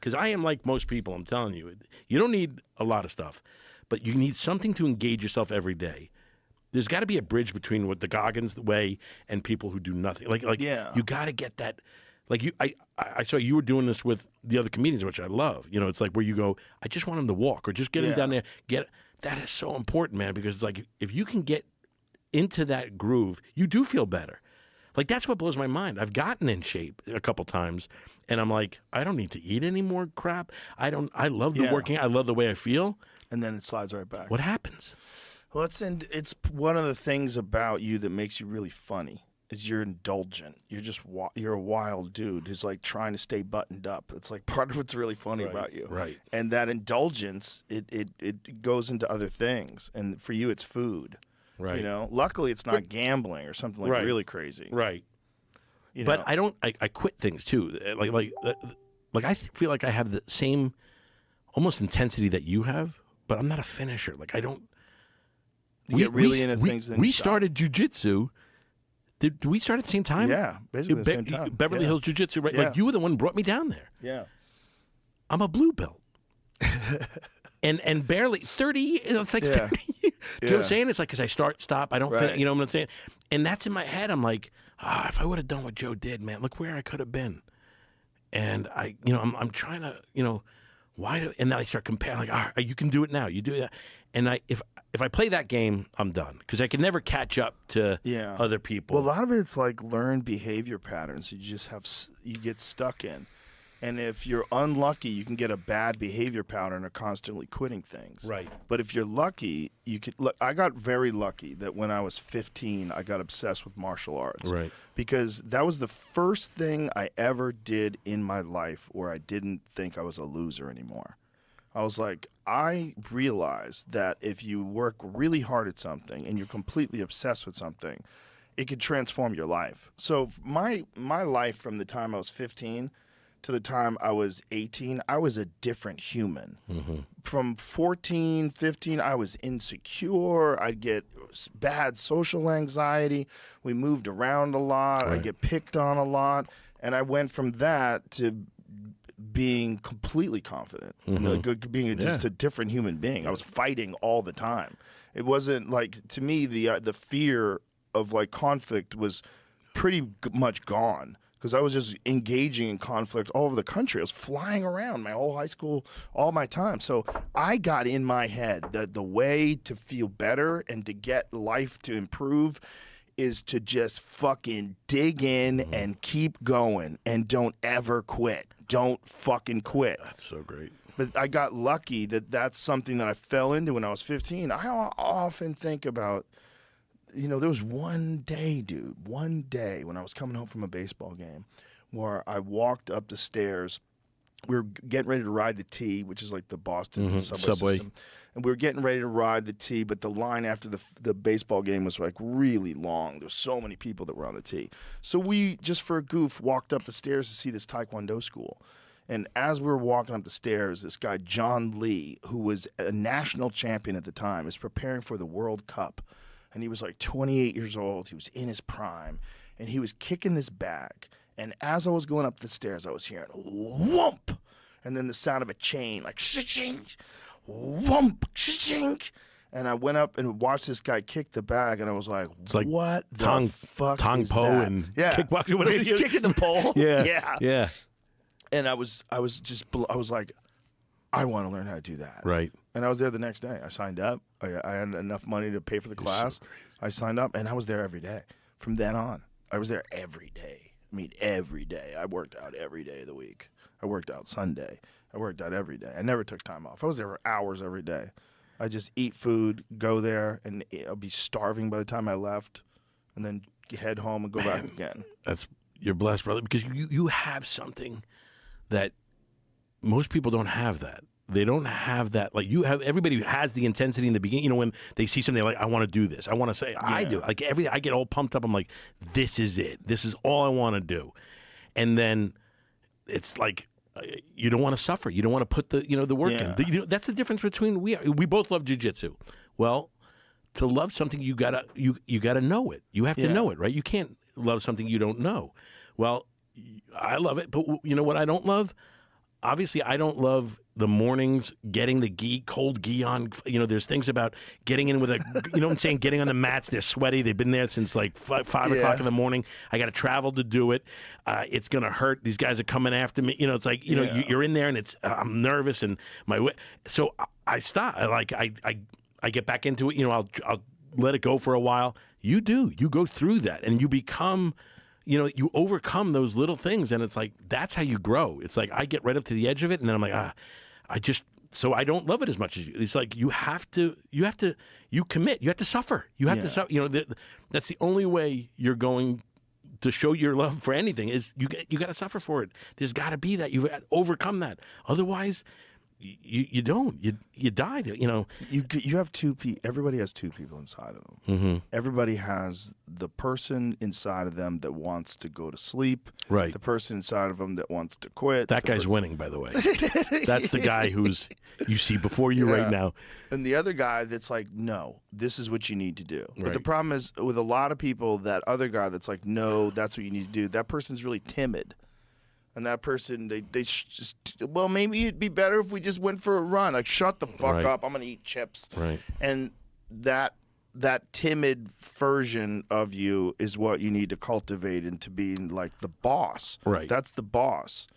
because I am like most people, I'm telling you. You don't need a lot of stuff, but you need something to engage yourself every day. There's got to be a bridge between what the Goggins way and people who do nothing. Like you got to get that. Like I saw you were doing this with the other comedians, which I love. You know, it's like where you go, I just want him to walk or just get him down there. That is so important, man, because it's like if you can get into that groove, you do feel better. Like that's what blows my mind. I've gotten in shape a couple times, and I'm like, I don't need to eat any more crap. I love the working. I love the way I feel. And then it slides right back. What happens? Well, it's one of the things about you that makes you really funny is you're indulgent. You're a wild dude who's like trying to stay buttoned up. It's like part of what's really funny about you. Right. And that indulgence, it goes into other things. And for you, it's food. Right. You know, luckily it's not gambling or something like really crazy. Right. You know? But I don't. I quit things too. Like I feel like I have the same almost intensity that you have, but I'm not a finisher. Like I don't. You get really into things. We started jujitsu. Did we start at the same time? Yeah, basically the same time. Beverly Hills Jiu-Jitsu, right? Yeah. Like you were the one who brought me down there. Yeah. I'm a blue belt. and barely 30, it's like 30 years. Do you know what I'm saying? It's like, because I stop, I don't finish, you know what I'm saying? And that's in my head. I'm like, if I would have done what Joe did, man, look where I could have been. And I'm trying to, and then I start comparing, like, all right, you can do it now. You do that. And if I play that game, I'm done. Because I can never catch up to other people. Well, a lot of it's like learned behavior patterns you get stuck in. And if you're unlucky, you can get a bad behavior pattern of constantly quitting things. Right. But if you're lucky, you could. Look, I got very lucky that when I was 15, I got obsessed with martial arts. Right. Because that was the first thing I ever did in my life where I didn't think I was a loser anymore. I was like, I realized that if you work really hard at something and you're completely obsessed with something, it could transform your life. So my life from the time I was 15 to the time I was 18, I was a different human. Mm-hmm. From 14, 15, I was insecure. I'd get bad social anxiety. We moved around a lot. I'd get picked on a lot. And I went from that to being completely confident, being just a different human being. I was fighting all the time. It wasn't like, to me, the fear of like conflict was pretty much gone. Because I was just engaging in conflict all over the country. I was flying around my whole high school, all my time. So I got in my head that the way to feel better and to get life to improve is to just fucking dig in and keep going and don't ever quit. Don't fucking quit. That's so great. But I got lucky that that's something that I fell into when I was 15. I often think about... there was one day when I was coming home from a baseball game where I walked up the stairs. We were getting ready to ride the T, which is like the Boston subway system. And we were getting ready to ride the T, but the line after the baseball game was like really long. There were so many people that were on the T. So we, just for a goof, walked up the stairs to see this Taekwondo school. And as we were walking up the stairs, this guy, John Lee, who was a national champion at the time, is preparing for the World Cup. And he was like 28 years old. He was in his prime. And he was kicking this bag. And as I was going up the stairs, I was hearing whoomp. And then the sound of a chain, like shing, whoomp, shing. And I went up and watched this guy kick the bag. And I was like, what the fuck is Po that? and kickboxing. What He's kicking the pole. Yeah. And I was like, I want to learn how to do that. Right. And I was there the next day. I signed up. I had enough money to pay for the class. So I signed up, and I was there every day. From then on, I was there every day. I mean, every day. I worked out every day of the week. I worked out Sunday. I worked out every day. I never took time off. I was there for hours every day. I just eat food, go there, and I'll be starving by the time I left, and then head home and go back again. You're blessed, brother, because you have something that most people don't have that. They don't have that. Like you have, everybody has the intensity in the beginning. When they see something, they're like, I want to do this. I want to say, I do. Like I get all pumped up. I'm like, this is it. This is all I want to do. And then it's like, you don't want to suffer. You don't want to put the work in. That's the difference between we both love jiu-jitsu. Well, to love something, you gotta know it. You have to know it, right? You can't love something you don't know. Well, I love it, but you know what I don't love? obviously I don't love the mornings, getting the cold gi on. You know, there's things about getting in with a, you know what I'm saying, getting on the mats. They're sweaty. They've been there since like 5 o'clock in the morning. I got to travel to do it. It's going to hurt. These guys are coming after me. You know, it's like, you know, you're in there and it's, I'm nervous and so I stop. I get back into it. You know, I'll let it go for a while. You go through that and you become, you know, you overcome those little things, and it's like that's how you grow. It's like I get right up to the edge of it, and then I'm like, so I don't love it as much as you. It's like you commit, you have to suffer, you have to suffer. You know, that's the only way you're going to show your love for anything is you got to suffer for it. There's got to be that you've overcome that. Otherwise, you don't. You died. You know. You have two people. Everybody has two people inside of them. Mm-hmm. Everybody has the person inside of them that wants to go to sleep. Right. The person inside of them that wants to quit. That guy's winning, by the way. That's the guy who's you see before you right now. And the other guy that's like, no, this is what you need to do. Right. But the problem is with a lot of people, that other guy that's like, no, that's what you need to do. That person's really timid. And that person, they just, well, maybe it'd be better if we just went for a run. Like, shut the fuck up. I'm going to eat chips. Right. And that timid version of you is what you need to cultivate into being like the boss. Right. That's the boss.